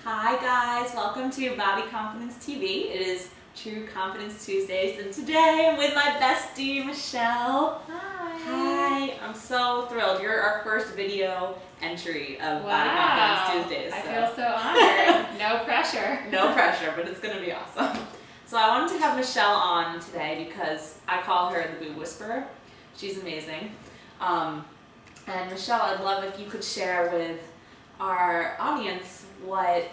Hi guys, welcome to Body Confidence TV. It is True Confidence Tuesdays, and today I'm with my bestie, Michelle. Hi. I'm so thrilled. You're our first video entry of Wow. Body Confidence Tuesdays. I feel so honored. No pressure. No pressure, but it's going to be awesome. So I wanted to have Michelle on today because I call her the Boob Whisperer. She's amazing. And Michelle, I'd love if you could share with our audience what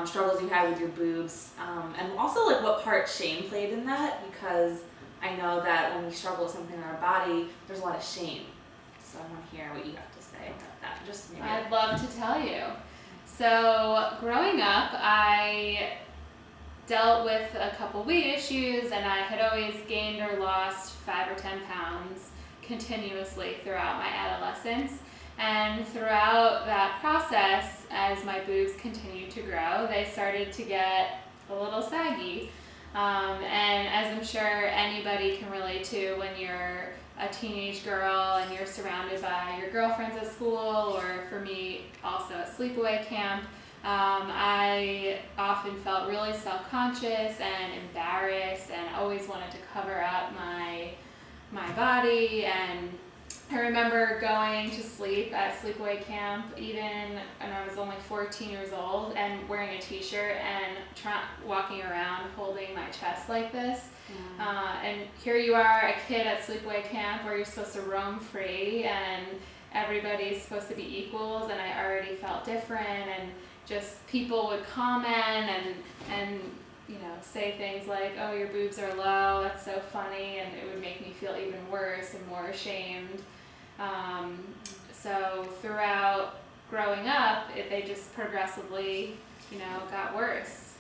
struggles you had with your boobs, and also like what part shame played in that, because I know that when we struggle with something in our body, there's a lot of shame. So I want to hear what you have to say about that. Just maybe. I'd love to tell you. So growing up, I dealt with a couple weight issues, and I had always gained or lost 5 or 10 pounds continuously throughout my adolescence. And throughout that process, as my boobs continued to grow, they started to get a little saggy. And as I'm sure anybody can relate to when you're a teenage girl and you're surrounded by your girlfriends at school, or for me also at sleepaway camp, I often felt really self-conscious and embarrassed and always wanted to cover up my body. And I remember going to sleep at sleepaway camp even when I was only 14 years old and wearing a t-shirt and walking around holding my chest like this. And here you are, a kid at sleepaway camp where you're supposed to roam free and everybody's supposed to be equals, and I already felt different, and just people would comment and you know, say things like, oh, your boobs are low, that's so funny, and it would make me feel even worse and more ashamed. So throughout growing up, they just progressively, you know, got worse.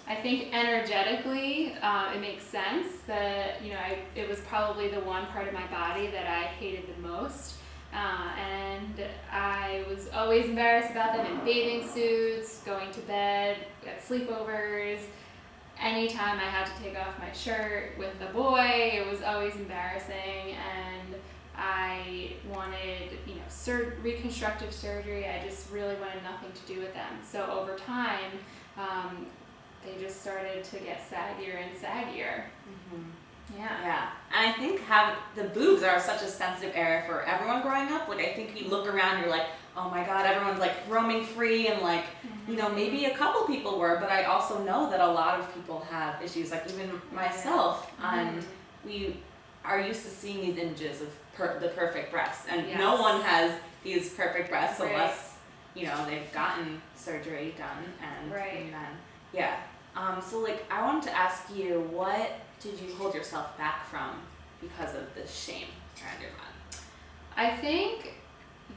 I think energetically, it makes sense that, you know, it was probably the one part of my body that I hated the most. And I was always embarrassed about them in bathing suits, going to bed, at sleepovers. Anytime I had to take off my shirt with a boy, it was always embarrassing, and I wanted, you know, reconstructive surgery. I just really wanted nothing to do with them. So over time, they just started to get saggier and saggier. Mm-hmm. Yeah, and I think the boobs are such a sensitive area for everyone growing up. Like, I think you look around, you're like, oh my God, everyone's like roaming free, and like, you know, maybe a couple people were, but I also know that a lot of people have issues, like even myself, and we are used to seeing these images of the perfect breasts, and no one has these perfect breasts unless, you know, they've gotten surgery done, and then, so like, I wanted to ask you, what did you hold yourself back from because of the shame around your body? I think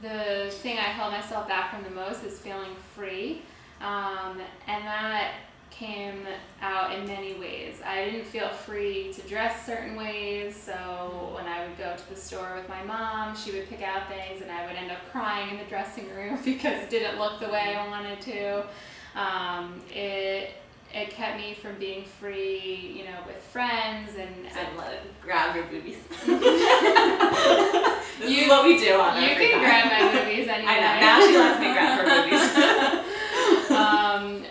the thing I held myself back from the most is feeling free, and that came out in many ways. I didn't feel free to dress certain ways, so when I would go to the store with my mom, she would pick out things and I would end up crying in the dressing room because it didn't look the way I wanted to. It kept me from being free, you know, with friends, and let it grab your boobies. This is what we do on You can grab my boobies anyway. I know. Now she lets me grab her boobies.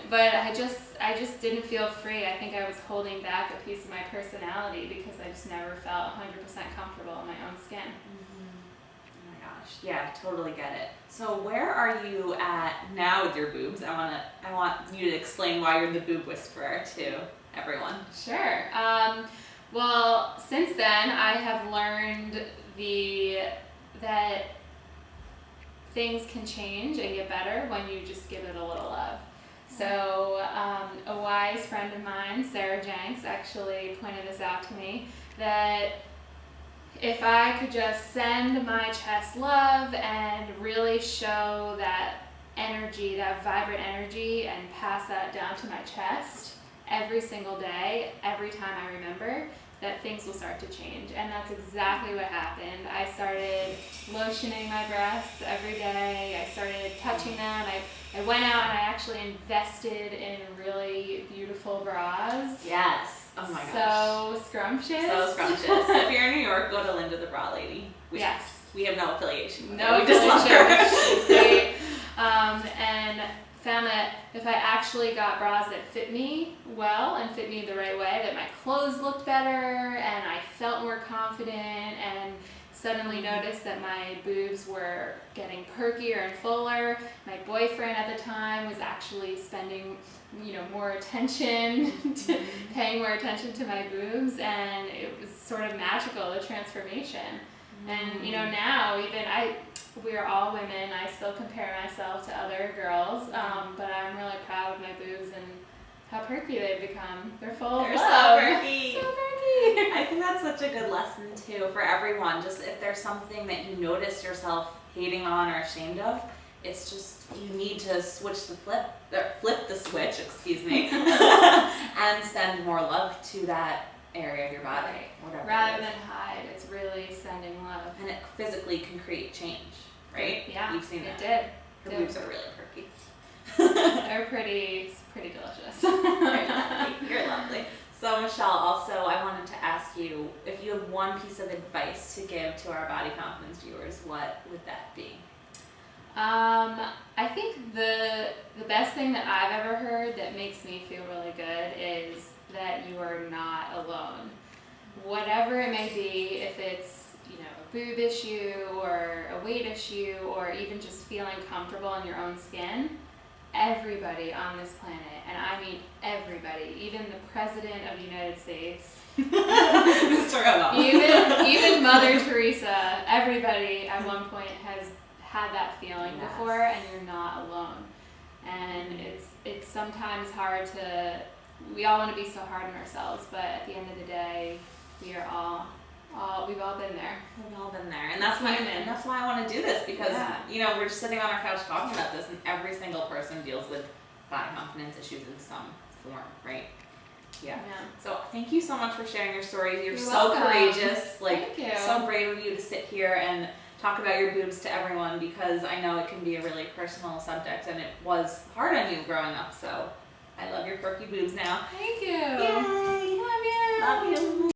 But I just didn't feel free. I think I was holding back a piece of my personality because I just never felt 100% comfortable in my own skin. Oh my gosh. Yeah, totally get it. So where are you at now with your boobs? I want you to explain why you're the Boob Whisperer to everyone. Sure. Well, since then I have learned that things can change and get better when you just give it a little love. So a wise friend of mine, Sarah Jenks, actually pointed this out to me, that if I could just send my chest love and really show that energy, that vibrant energy, and pass that down to my chest every single day, every time I remember, that things will start to change. And that's exactly what happened. I started lotioning my breasts every day. I started touching them. I went out and I actually invested in really beautiful bras. Yes. Oh my gosh. So scrumptious. So scrumptious. If you're in New York, go to Linda the Bra Lady. Yes. We have no affiliation with her. We just love her. She's great. And found that if I actually got bras that fit me well and fit me the right way, that my clothes looked better and I felt more confident, and suddenly noticed that my boobs were getting perkier and fuller. My boyfriend at the time was actually spending, more attention, paying more attention to my boobs, and it was sort of magical, the transformation. And now we are all women. I still compare myself to other girls, but I'm really proud of my boobs and how perky they've become. They're full of They're love. so perky. So perky. I think that's such a good lesson too for everyone. Just if there's something that you notice yourself hating on or ashamed of, it's just you need to flip the switch, excuse me, and send more love to that area of your body, Right. whatever. Rather it is. than hide, it's really sending love. And it physically can create change, right? Yeah, You've seen it that. did. Her boobs are really perky. They're pretty delicious. You're lovely. So Michelle, also I wanted to ask you if you have one piece of advice to give to our body confidence viewers, what would that be? I think the best thing that I've ever heard that makes me feel really good is that you are not alone. Whatever it may be, if it's a boob issue or a weight issue or even just feeling comfortable in your own skin, everybody on this planet, and I mean everybody, even the President of the United States, Mr. Obama. even Mother Teresa, everybody at one point has had that feeling Yes. before, and you're not alone. And it's sometimes hard to, we all want to be so hard on ourselves, but at the end of the day, we've all been there. We've all been there, and that's why I want to do this, because we're just sitting on our couch talking about this, and every single person deals with body confidence issues in some form, right? Yeah. So thank you so much for sharing your story. You're so welcome. Courageous. Thank you. So brave of you to sit here and talk about your boobs to everyone, because I know it can be a really personal subject, and it was hard on you growing up. So I love your perky boobs now. Thank you. Yay! Love you. Love you.